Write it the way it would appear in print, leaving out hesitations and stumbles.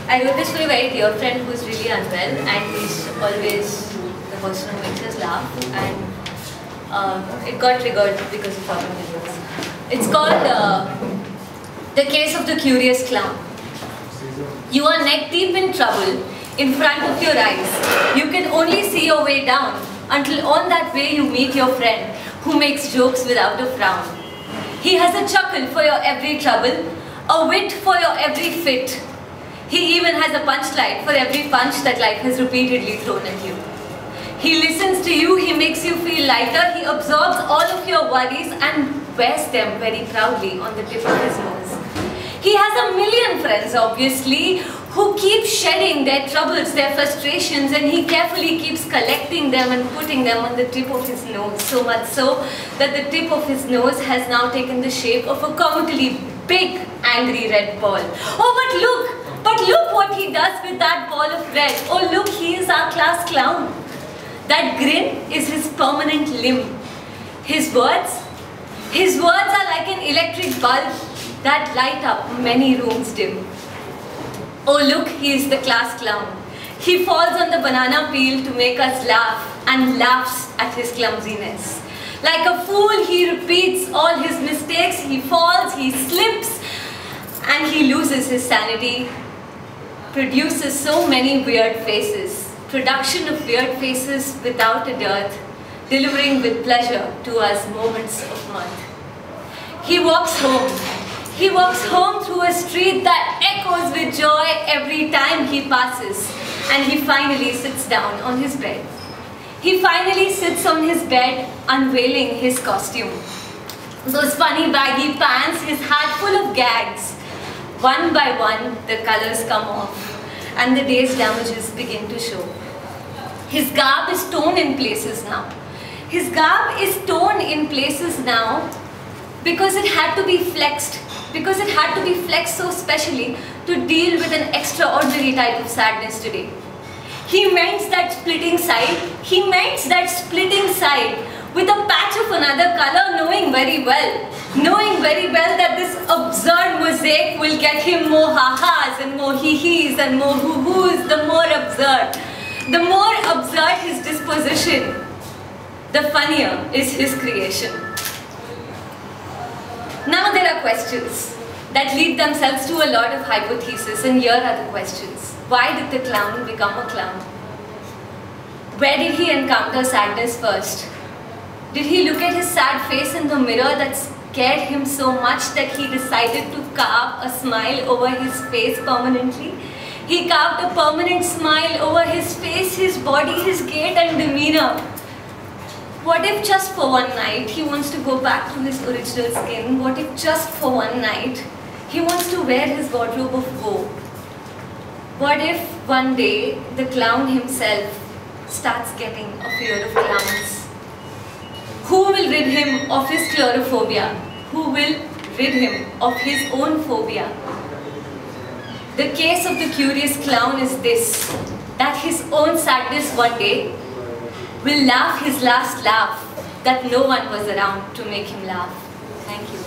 I wrote this for a very dear friend who's really unwell, and he's always the person who makes us laugh, and it got triggered because of our videos. It's called The Case of the Curious Clown. You are neck deep in trouble in front of your eyes. You can only see your way down until on that way you meet your friend who makes jokes without a frown. He has a chuckle for your every trouble, a wit for your every fit. He even has a punchline for every punch that life has repeatedly thrown at you. He listens to you, he makes you feel lighter, he absorbs all of your worries and wears them very proudly on the tip of his nose. He has a million friends, obviously, who keep shedding their troubles, their frustrations, and he carefully keeps collecting them and putting them on the tip of his nose. So much so that the tip of his nose has now taken the shape of a comically big, angry red ball. Oh, but look what he does with that ball of red. Oh, look, he is our class clown. That grin is his permanent limb. His words are like an electric bulb that light up many rooms dim. Oh look, he is the class clown. He falls on the banana peel to make us laugh and laughs at his clumsiness. Like a fool, he repeats all his mistakes, he falls, he slips, and he loses his sanity. Produces so many weird faces. Production of weird faces without a dearth, delivering with pleasure to us moments of mirth. He walks home. He walks home through a street that echoes with joy every time he passes, and he finally sits down on his bed. He finally sits on his bed, unveiling his costume. Those funny baggy pants, his hat full of gags. One by one, the colors come off, and the day's damages begin to show. His garb is torn in places now. His garb is torn in places now because it had to be flexed. Because it had to be flexed so specially to deal with an extraordinary type of sadness today. He mends that splitting side. He mends that splitting side with a patch of another color, knowing very well that this absurd mosaic will get him more ha-has and more hee-hees and more hoo-hoos, the more absurd. The more absurd his disposition, the funnier is his creation. Now there are questions that lead themselves to a lot of hypotheses, and here are the questions. Why did the clown become a clown? Where did he encounter sadness first? Did he look at his sad face in the mirror that scared him so much that he decided to carve a smile over his face permanently? He carved a permanent smile over his face, his body, his gait and demeanor. What if just for one night he wants to go back to his original skin? What if just for one night he wants to wear his wardrobe of woe? What if one day the clown himself starts getting a fear of clowns? Who will rid him of his chlorophobia? Who will rid him of his own phobia? The case of the curious clown is this, that his own sadness one day will laugh his last laugh, that no one was around to make him laugh. Thank you.